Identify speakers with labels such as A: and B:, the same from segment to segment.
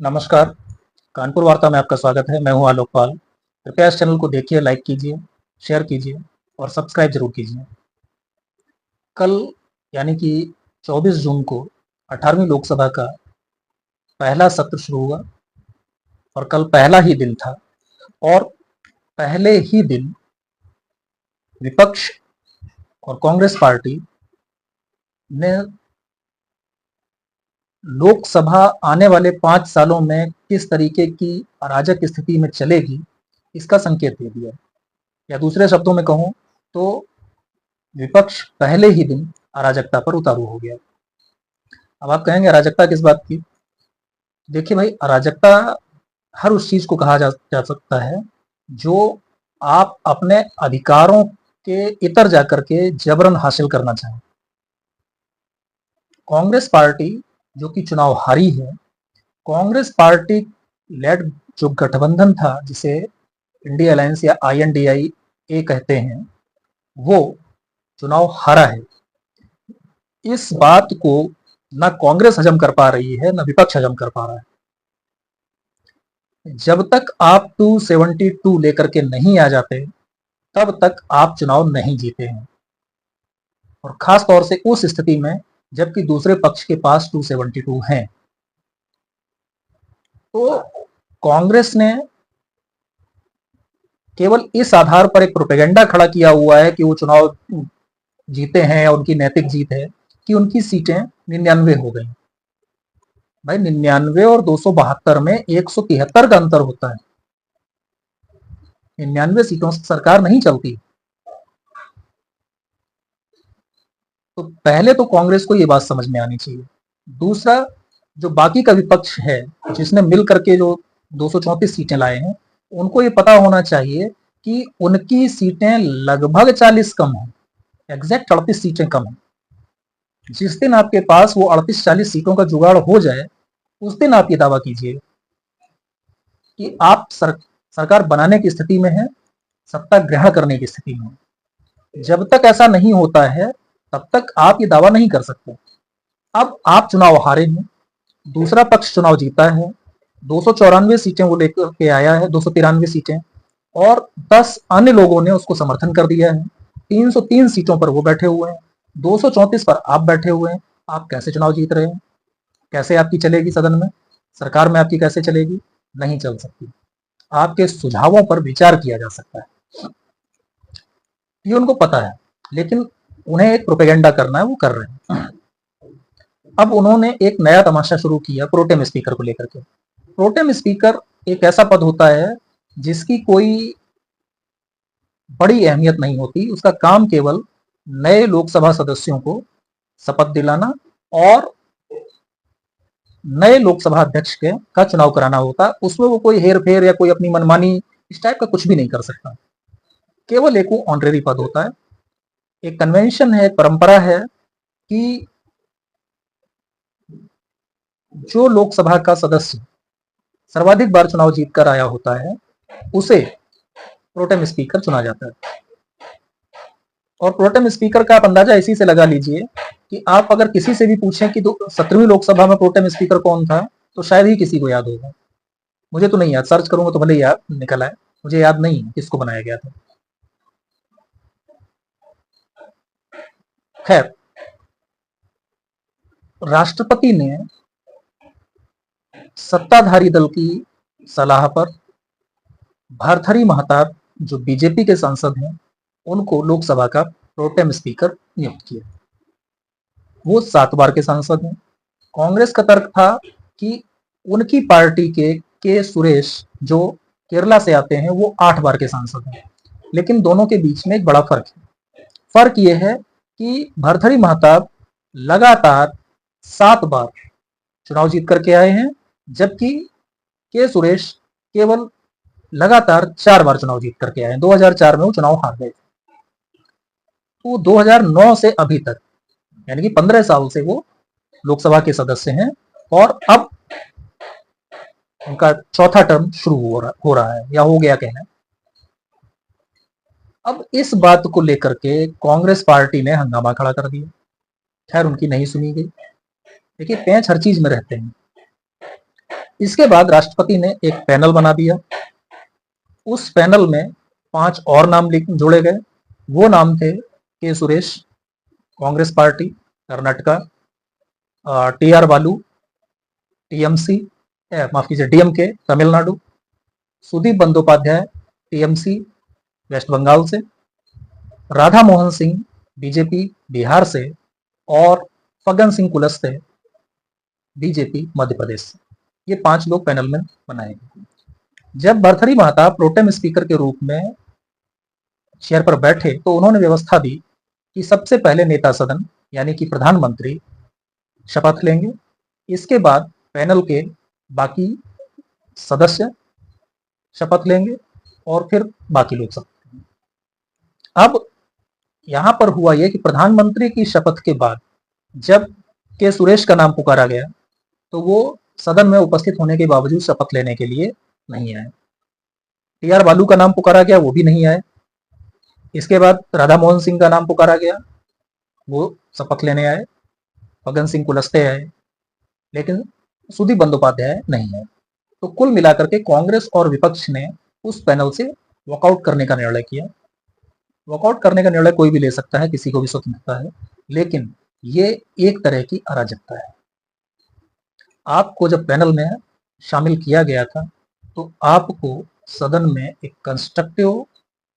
A: नमस्कार, कानपुर वार्ता में आपका स्वागत है। मैं हूं आलोक पाल। कृपया इस चैनल को देखिए, लाइक कीजिए, शेयर कीजिए और सब्सक्राइब जरूर कीजिए। कल यानी कि 24 जून को 18वीं लोकसभा का पहला सत्र शुरू हुआ और कल पहला ही दिन था और पहले ही दिन विपक्ष और कांग्रेस पार्टी ने लोकसभा आने वाले 5 सालों में किस तरीके की अराजक स्थिति में चलेगी, इसका संकेत दे दिया। या दूसरे शब्दों में कहूं तो विपक्ष पहले ही दिन अराजकता पर उतारू हो गया। अब आप कहेंगे अराजकता किस बात की? देखिए भाई, अराजकता हर उस चीज को कहा जा सकता है जो आप अपने अधिकारों के इतर जाकर के जबरन हासिल करना चाहें। कांग्रेस पार्टी जो कि चुनाव हारी है, कांग्रेस पार्टी लेड जो गठबंधन था, जिसे इंडिया अलायंस या INDIA कहते हैं, वो चुनाव हारा है। इस बात को ना कांग्रेस हजम कर पा रही है, ना विपक्ष हजम कर पा रहा है। जब तक आप 272 लेकर के नहीं आ जाते, तब तक आप चुनाव नहीं जीते हैं, और खास तौर से उस स्थिति में जबकि दूसरे पक्ष के पास 272 हैं। तो कांग्रेस ने केवल इस आधार पर एक प्रोपेगेंडा खड़ा किया हुआ है कि वो चुनाव जीते हैं, उनकी नैतिक जीत है, कि उनकी सीटें 99 हो गई। भाई, 99 और 272 में 173 का अंतर होता है। 99 सीटों से सरकार नहीं चलती। तो पहले तो कांग्रेस को ये बात समझ में आनी चाहिए। दूसरा, जो बाकी का विपक्ष है जिसने मिल करके जो 234 सीटें लाए हैं, उनको ये पता होना चाहिए कि उनकी सीटें लगभग 40 कम हैं, एग्जैक्ट 38 सीटें कम हैं। जिस दिन आपके पास वो 38-40 सीटों का जुगाड़ हो जाए, उस दिन आप ये दावा कीजिए कि आप सरकार बनाने की स्थिति में है, सत्ता ग्रहण करने की स्थिति में। जब तक ऐसा नहीं होता है, तब तक आप ये दावा नहीं कर सकते। अब आप चुनाव हारे हैं, दूसरा पक्ष चुनाव जीता है, 294 सीटें वो लेकर के आया है, 293 सीटें, और 10 अन्य लोगों ने उसको समर्थन कर दिया है। 303 सीटों पर वो बैठे हुए हैं, 234 पर आप बैठे हुए हैं। आप कैसे चुनाव जीत रहे हैं? कैसे आपकी चलेगी सदन में, सरकार में आपकी कैसे चलेगी? नहीं चल सकती। आपके सुझावों पर विचार किया जा सकता है, ये उनको पता है, लेकिन उन्हें एक प्रोपेगेंडा करना है, वो कर रहे हैं। अब उन्होंने एक नया तमाशा शुरू किया प्रोटेम स्पीकर को लेकर के। प्रोटेम स्पीकर एक ऐसा पद होता है जिसकी कोई बड़ी अहमियत नहीं होती। उसका काम केवल नए लोकसभा सदस्यों को शपथ दिलाना और नए लोकसभा अध्यक्ष का चुनाव कराना होता है। उसमें वो कोई हेर फेर या कोई अपनी मनमानी इस टाइप का कुछ भी नहीं कर सकता। केवल एक वो ऑनरेरी पद होता है। एक कन्वेंशन है, एक परंपरा है कि जो लोकसभा का सदस्य सर्वाधिक बार चुनाव जीतकर आया होता है, उसे प्रोटेम स्पीकर चुना जाता है। और प्रोटेम स्पीकर का आप अंदाजा इसी से लगा लीजिए कि आप अगर किसी से भी पूछें कि 17वीं लोकसभा में प्रोटेम स्पीकर कौन था, तो शायद ही किसी को याद होगा। मुझे तो नहीं याद, सर्च करूंगा तो भले याद निकल आए, मुझे याद नहीं किसको बनाया गया था। खैर, राष्ट्रपति ने सत्ताधारी दल की सलाह पर भर्तृहरि महताब, जो बीजेपी के सांसद हैं, उनको लोकसभा का प्रोटेम स्पीकर नियुक्त किया। वो 7 बार के सांसद हैं। कांग्रेस का तर्क था कि उनकी पार्टी के सुरेश, जो केरला से आते हैं, वो 8 बार के सांसद हैं। लेकिन दोनों के बीच में एक बड़ा फर्क है। फर्क यह है कि भर्तृहरि महताब लगातार 7 बार चुनाव जीत करके आए हैं, जबकि के सुरेश केवल लगातार 4 बार चुनाव जीत करके आए हैं। 2004 में वो चुनाव हार गए। तो 2009 से अभी तक, यानी कि 15 साल से वो लोकसभा के सदस्य हैं, और अब उनका चौथा टर्म शुरू हो रहा है, या हो गया कहना। अब इस बात को लेकर के कांग्रेस पार्टी ने हंगामा खड़ा कर दिया। खैर, उनकी नहीं सुनी गई। देखिए, पेंच हर चीज में रहते हैं। इसके बाद राष्ट्रपति ने एक पैनल बना दिया। उस पैनल में 5 और नाम जोड़े गए। वो नाम थे के सुरेश, कांग्रेस पार्टी कर्नाटका, टी.आर. बालू, टीएमसी, माफ कीजिए डीएमके तमिलनाडु, सुदीप बंदोपाध्याय टीएमसी वेस्ट बंगाल से, राधा मोहन सिंह बीजेपी बिहार से और फग्गन सिंह कुलस्ते बीजेपी मध्य प्रदेश से। ये 5 लोग पैनल में बनाए गए। जब भर्तृहरि महताब प्रोटेम स्पीकर के रूप में चेयर पर बैठे तो उन्होंने व्यवस्था दी कि सबसे पहले नेता सदन यानी कि प्रधानमंत्री शपथ लेंगे। इसके बाद पैनल के बाकी सदस्य शपथ लेंगे और फिर बाकी लोग शपथ लेंगे। अब यहां पर हुआ यह कि प्रधानमंत्री की शपथ के बाद जब के सुरेश का नाम पुकारा गया तो वो सदन में उपस्थित होने के बावजूद शपथ लेने के लिए नहीं आए। टी.आर. बालू का नाम पुकारा गया, वो भी नहीं आए। इसके बाद राधा मोहन सिंह का नाम पुकारा गया, वो शपथ लेने आए। फग्गन सिंह कुलस्ते आए, लेकिन सुदीप बंदोपाध्याय नहीं आए। तो कुल मिलाकर के कांग्रेस और विपक्ष ने उस पैनल से वॉकआउट करने का निर्णय किया। वॉकआउट करने का निर्णय कोई भी ले सकता है, किसी को भी स्वतंत्रता है, लेकिन ये एक तरह की अराजकता है। आपको जब पैनल में शामिल किया गया था तो आपको सदन में एक कंस्ट्रक्टिव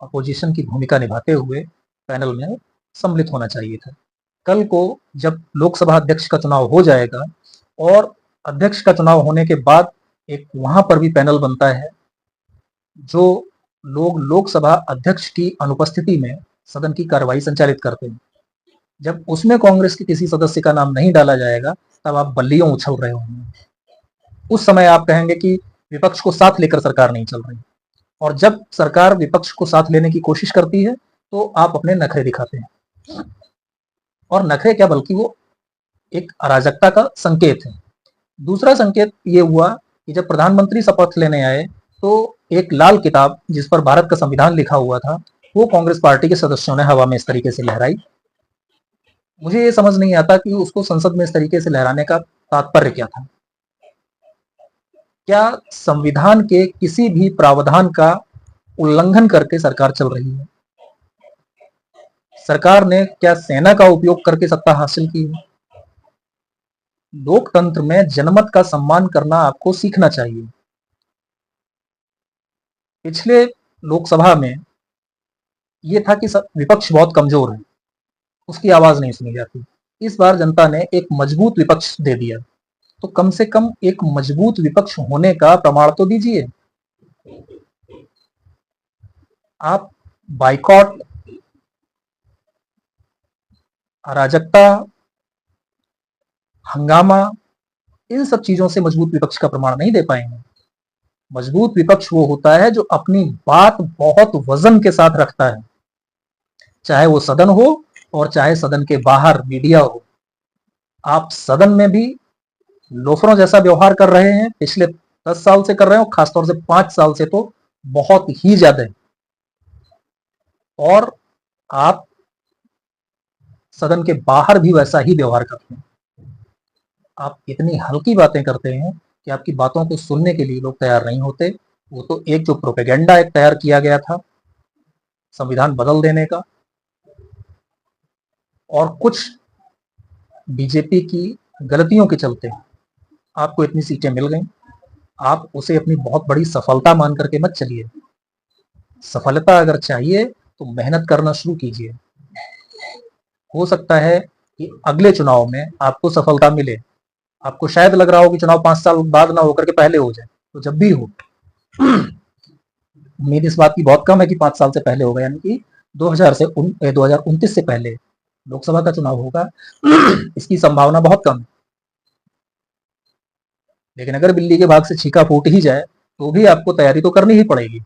A: अपोजिशन की भूमिका निभाते हुए पैनल में सम्मिलित होना चाहिए था। कल को जब लोकसभा अध्यक्ष का चुनाव हो जाएगा और अध्यक्ष का चुनाव होने के बाद एक वहां पर भी पैनल बनता है जो लोग लोकसभा अध्यक्ष की अनुपस्थिति में सदन की कार्रवाई संचालित करते हैं। जब उसमें कांग्रेस के किसी सदस्य का नाम नहीं डाला जाएगा तब आप बल्लियों उछल रहे होंगे। उस समय आप कहेंगे कि विपक्ष को साथ लेकर सरकार नहीं चल रही, और जब सरकार विपक्ष को साथ लेने की कोशिश करती है तो आप अपने नखरे दिखाते हैं। और नखरे क्या, बल्कि वो एक अराजकता का संकेत है। दूसरा संकेत ये हुआ कि जब प्रधानमंत्री शपथ लेने आए तो एक लाल किताब जिस पर भारत का संविधान लिखा हुआ था वो कांग्रेस पार्टी के सदस्यों ने हवा में इस तरीके से लहराई। मुझे ये समझ नहीं आता कि उसको संसद में इस तरीके से लहराने का तात्पर्य क्या था। क्या संविधान के किसी भी प्रावधान का उल्लंघन करके सरकार चल रही है? सरकार ने क्या सेना का उपयोग करके सत्ता हासिल की है? लोकतंत्र में जनमत का सम्मान करना आपको सीखना चाहिए। पिछले लोकसभा में यह था कि विपक्ष बहुत कमजोर है, उसकी आवाज नहीं सुनी जाती। इस बार जनता ने एक मजबूत विपक्ष दे दिया, तो कम से कम एक मजबूत विपक्ष होने का प्रमाण तो दीजिए। आप बाइकॉट, अराजकता, हंगामा, इन सब चीजों से मजबूत विपक्ष का प्रमाण नहीं दे पाएंगे। मजबूत विपक्ष वो होता है जो अपनी बात बहुत वजन के साथ रखता है, चाहे वो सदन हो और चाहे सदन के बाहर मीडिया हो। आप सदन में भी लोफरों जैसा व्यवहार कर रहे हैं, पिछले 10 साल से कर रहे हैं, और खासतौर से 5 साल से तो बहुत ही ज्यादा है। और आप सदन के बाहर भी वैसा ही व्यवहार करते हैं। आप इतनी हल्की बातें करते हैं कि आपकी बातों को सुनने के लिए लोग तैयार नहीं होते। वो तो एक जो प्रोपेगेंडा एक तैयार किया गया था संविधान बदल देने का, और कुछ बीजेपी की गलतियों के चलते आपको इतनी सीटें मिल गई। आप उसे अपनी बहुत बड़ी सफलता मान करके मत चलिए। सफलता अगर चाहिए तो मेहनत करना शुरू कीजिए। हो सकता है कि अगले चुनाव में आपको सफलता मिले। आपको शायद लग रहा हो कि चुनाव 5 साल बाद ना होकर के पहले हो जाए, तो जब भी हो, उम्मीद इस बात की बहुत कम है कि 5 साल से पहले होगा, यानी कि 2029 से पहले लोकसभा का चुनाव होगा। इसकी संभावना बहुत कम है। लेकिन अगर बिल्ली के भाग से छीका फूट ही जाए तो भी आपको तैयारी तो करनी ही पड़ेगी।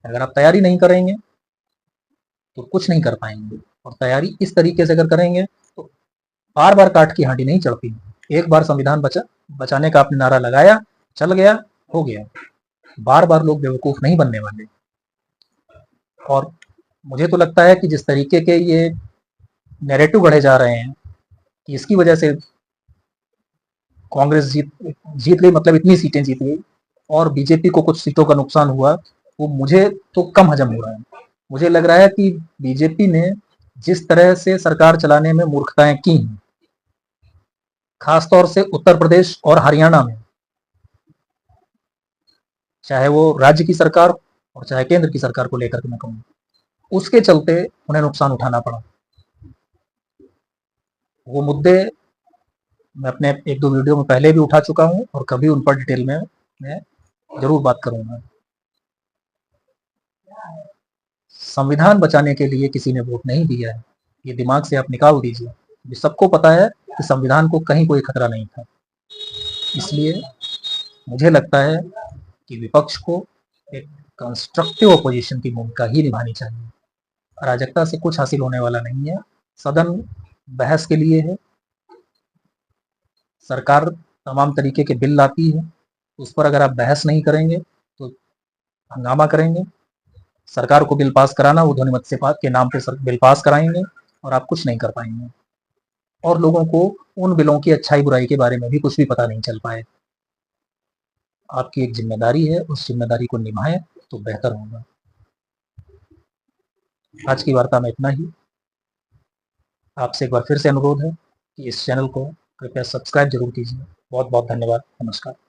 A: अगर आप तैयारी नहीं करेंगे तो कुछ नहीं कर पाएंगे, और तैयारी इस तरीके से अगर करेंगे तो बार बार काट की हांडी नहीं चढ़ती। एक बार संविधान बचाने का आपने नारा लगाया, चल गया, हो गया। बार बार लोग बेवकूफ नहीं बनने वाले। और मुझे तो लगता है कि जिस तरीके के ये नैरेटिव बढ़े जा रहे हैं कि इसकी वजह से कांग्रेस जीत गई, मतलब इतनी सीटें जीत गई, और बीजेपी को कुछ सीटों का नुकसान हुआ, वो मुझे तो कम हजम हो रहा है। मुझे लग रहा है कि बीजेपी ने जिस तरह से सरकार चलाने में मूर्खताएं की, खासतौर से उत्तर प्रदेश और हरियाणा में, चाहे वो राज्य की सरकार और चाहे केंद्र की सरकार को लेकर के मैं कहूँ, उसके चलते उन्हें नुकसान उठाना पड़ा। वो मुद्दे मैं अपने एक दो वीडियो में पहले भी उठा चुका हूं, और कभी उन पर डिटेल में मैं जरूर बात करूंगा। संविधान बचाने के लिए किसी ने वोट नहीं दिया है, ये दिमाग से आप निकाल दीजिए। ये सबको पता है कि संविधान को कहीं कोई खतरा नहीं था। इसलिए मुझे लगता है कि विपक्ष को एक कंस्ट्रक्टिव अपोजिशन की भूमिका ही निभानी चाहिए। अराजकता से कुछ हासिल होने वाला नहीं है। सदन बहस के लिए है। सरकार तमाम तरीके के बिल लाती है, उस पर अगर आप बहस नहीं करेंगे तो हंगामा करेंगे। सरकार को बिल पास कराना, वो ध्वनिमत से के नाम पे बिल पास कराएंगे और आप कुछ नहीं कर पाएंगे, और लोगों को उन बिलों की अच्छाई बुराई के बारे में भी कुछ भी पता नहीं चल पाए। आपकी एक जिम्मेदारी है, उस जिम्मेदारी को निभाएं तो बेहतर होगा। आज की वार्ता में इतना ही। आपसे एक बार फिर से अनुरोध है कि इस चैनल को कृपया सब्सक्राइब जरूर कीजिए। बहुत बहुत धन्यवाद। नमस्कार।